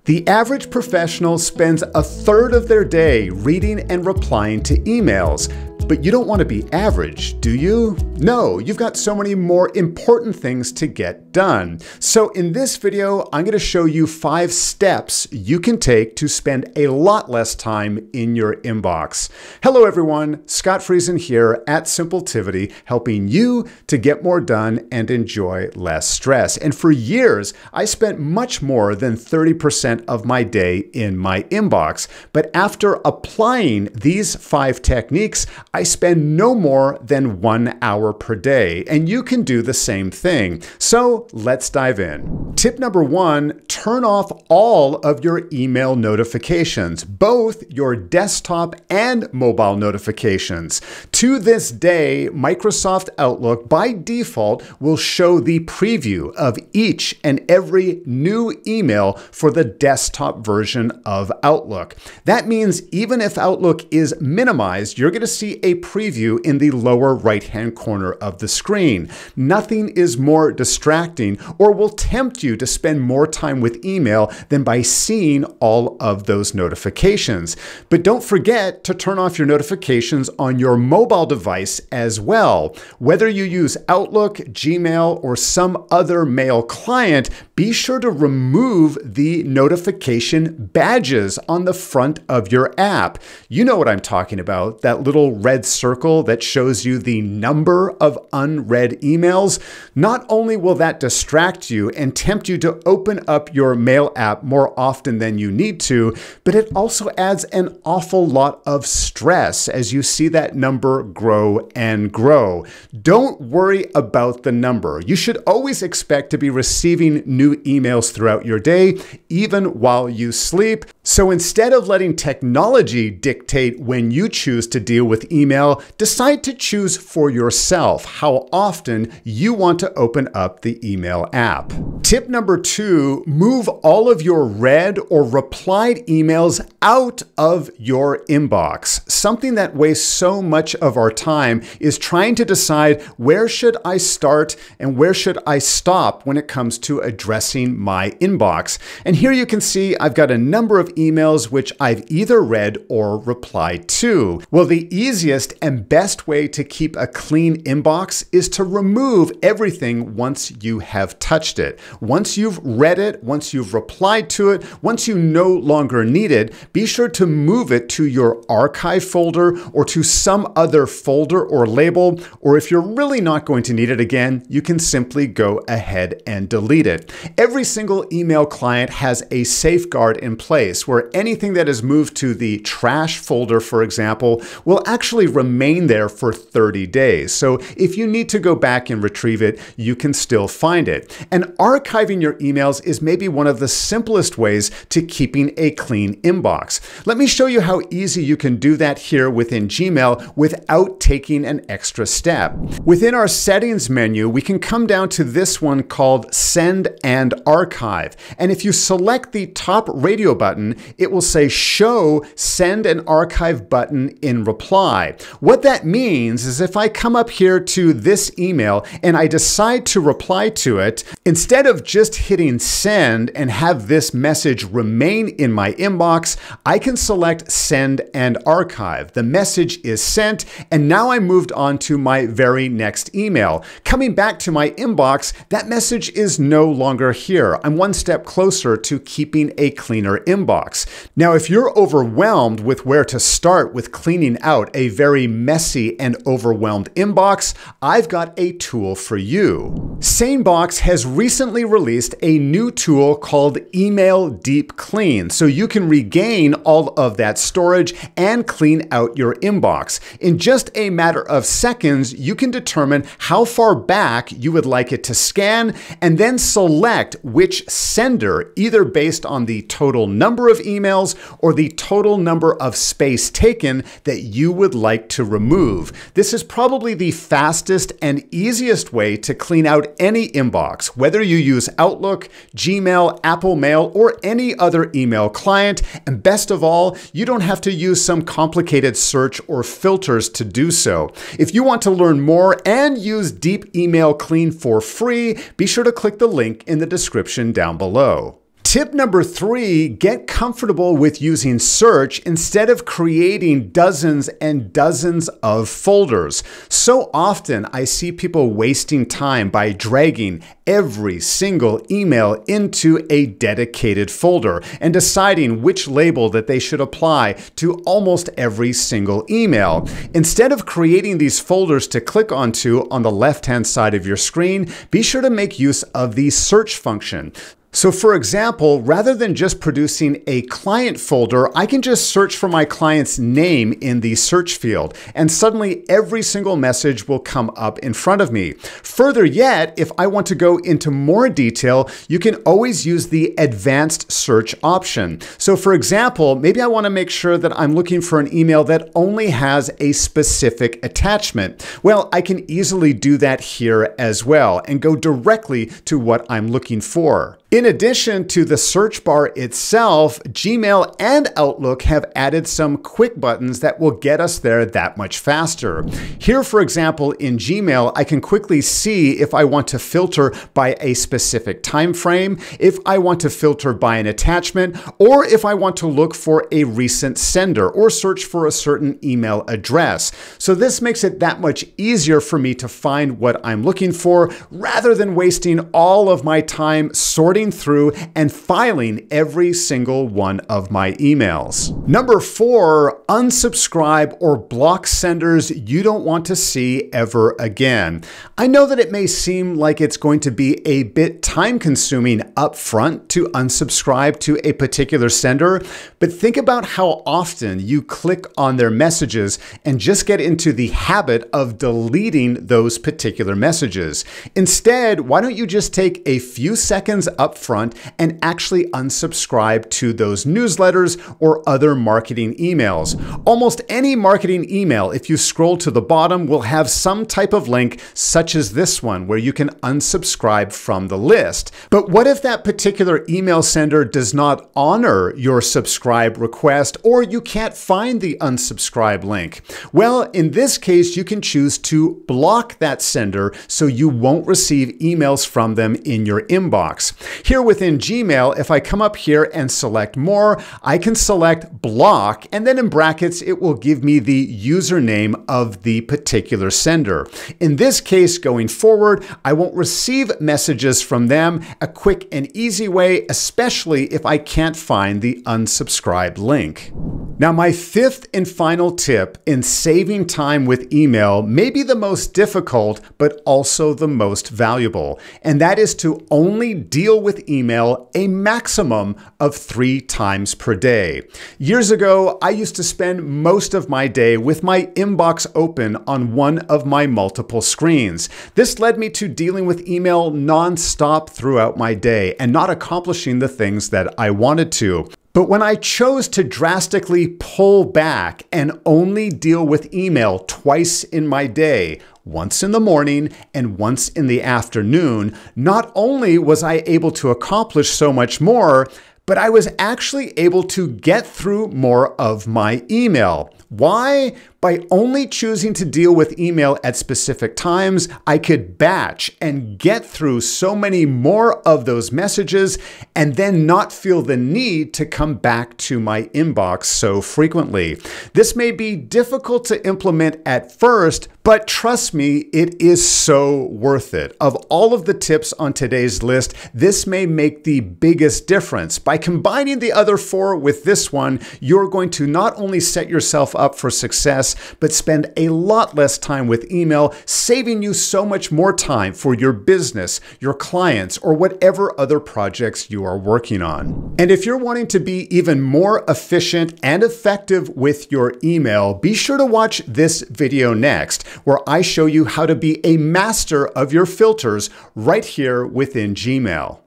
The average professional spends a third of their day reading and replying to emails. But you don't want to be average, do you? No, you've got so many more important things to get done. So in this video, I'm going to show you 5 steps you can take to spend a lot less time in your inbox. Hello everyone, Scott Friesen here at Simpletivity, helping you to get more done and enjoy less stress. And for years, I spent much more than 30% of my day in my inbox. But after applying these 5 techniques, I spend no more than 1 hour per day, and you can do the same thing. So let's dive in. Tip number 1, turn off all of your email notifications, both your desktop and mobile notifications. To this day, Microsoft Outlook by default will show the preview of each and every new email for the desktop version of Outlook. That means even if Outlook is minimized, you're going to see a preview in the lower right-hand corner of the screen. Nothing is more distracting or will tempt you to spend more time with email than by seeing all of those notifications. But don't forget to turn off your notifications on your mobile device as well. Whether you use Outlook, Gmail, or some other mail client, be sure to remove the notification badges on the front of your app. You know what I'm talking about, that little red circle that shows you the number of unread emails. Not only will that distract you and tempt you to open up your mail app more often than you need to, but it also adds an awful lot of stress as you see that number grow and grow. Don't worry about the number. You should always expect to be receiving new emails throughout your day, even while you sleep. So instead of letting technology dictate when you choose to deal with email, decide to choose for yourself how often you want to open up the email app. Tip number 2, move all of your read or replied emails out of your inbox. Something that wastes so much of our time is trying to decide where should I start and where should I stop when it comes to addressing my inbox. And here you can see I've got a number of emails which I've either read or replied to. Well, the easiest and best way to keep a clean inbox is to remove everything once you have touched it. Once you've read it, once you've replied to it, once you no longer need it, be sure to move it to your archive folder or to some other folder or label, or if you're really not going to need it again, you can simply go ahead and delete it. Every single email client has a safeguard in place where anything that is moved to the trash folder, for example, will actually remain there for 30 days. So if you need to go back and retrieve it, you can still find it. And archiving your emails is maybe one of the simplest ways to keeping a clean inbox. Let me show you how easy you can do that here within Gmail without taking an extra step. Within our settings menu, we can come down to this one called Send and Archive. And if you select the top radio button, it will say Show Send and Archive button in reply. What that means is if I come up here to this email and I decide to reply to it, instead of just hitting send and have this message remain in my inbox, I can select Send and Archive. The message is sent, and now I moved on to my very next email. Coming back to my inbox, that message is no longer here. I'm one step closer to keeping a cleaner inbox. Now, if you're overwhelmed with where to start with cleaning out a very messy and overwhelmed inbox, I've got a tool for you. SaneBox has recently released a new tool called Email Deep Clean, so you can regain all of that storage and clean out your inbox. In just a matter of seconds, you can determine how far back you would like it to scan and then select which sender, either based on the total number of emails or the total number of space taken that you would like to remove. This is probably the fastest and easiest way to clean out any inbox, whether you use Outlook, Gmail, Apple Mail, or any other email client. And best of all, you don't have to use some complicated search or filters to do so. If you want to learn more and use Deep Email Clean for free, be sure to click the link in the description down below. Tip number 3, get comfortable with using search instead of creating dozens and dozens of folders. So often I see people wasting time by dragging every single email into a dedicated folder and deciding which label that they should apply to almost every single email. Instead of creating these folders to click onto on the left-hand side of your screen, be sure to make use of the search function. So for example, rather than just producing a client folder, I can just search for my client's name in the search field, and suddenly every single message will come up in front of me. Further yet, if I want to go into more detail, you can always use the advanced search option. So for example, maybe I want to make sure that I'm looking for an email that only has a specific attachment. Well, I can easily do that here as well and go directly to what I'm looking for. In addition to the search bar itself, Gmail and Outlook have added some quick buttons that will get us there that much faster. Here, for example, in Gmail, I can quickly see if I want to filter by a specific time frame, if I want to filter by an attachment, or if I want to look for a recent sender or search for a certain email address. So this makes it that much easier for me to find what I'm looking for rather than wasting all of my time sorting through and filing every single one of my emails. Number 4, unsubscribe or block senders you don't want to see ever again. I know that it may seem like it's going to be a bit time-consuming upfront to unsubscribe to a particular sender, but think about how often you click on their messages and just get into the habit of deleting those particular messages. Instead, why don't you just take a few seconds up front and actually unsubscribe to those newsletters or other marketing emails. Almost any marketing email, if you scroll to the bottom, will have some type of link such as this one where you can unsubscribe from the list. But what if that particular email sender does not honor your subscribe request or you can't find the unsubscribe link? Well, in this case, you can choose to block that sender so you won't receive emails from them in your inbox. Here within Gmail, if I come up here and select more, I can select block, and then in brackets, it will give me the username of the particular sender. In this case, going forward, I won't receive messages from them. A quick and easy way, especially if I can't find the unsubscribe link. Now, my 5th and final tip in saving time with email may be the most difficult, but also the most valuable, and that is to only deal with email a maximum of 3 times per day. Years ago, I used to spend most of my day with my inbox open on one of my multiple screens. This led me to dealing with email nonstop throughout my day and not accomplishing the things that I wanted to. But when I chose to drastically pull back and only deal with email twice in my day, once in the morning and once in the afternoon, not only was I able to accomplish so much more, but I was actually able to get through more of my email. Why? By only choosing to deal with email at specific times, I could batch and get through so many more of those messages and then not feel the need to come back to my inbox so frequently. This may be difficult to implement at first, but trust me, it is so worth it. Of all of the tips on today's list, this may make the biggest difference. By combining the other 4 with this one, you're going to not only set yourself up for success, but spend a lot less time with email, saving you so much more time for your business, your clients, or whatever other projects you are working on. And if you're wanting to be even more efficient and effective with your email, be sure to watch this video next, where I show you how to be a master of your filters right here within Gmail.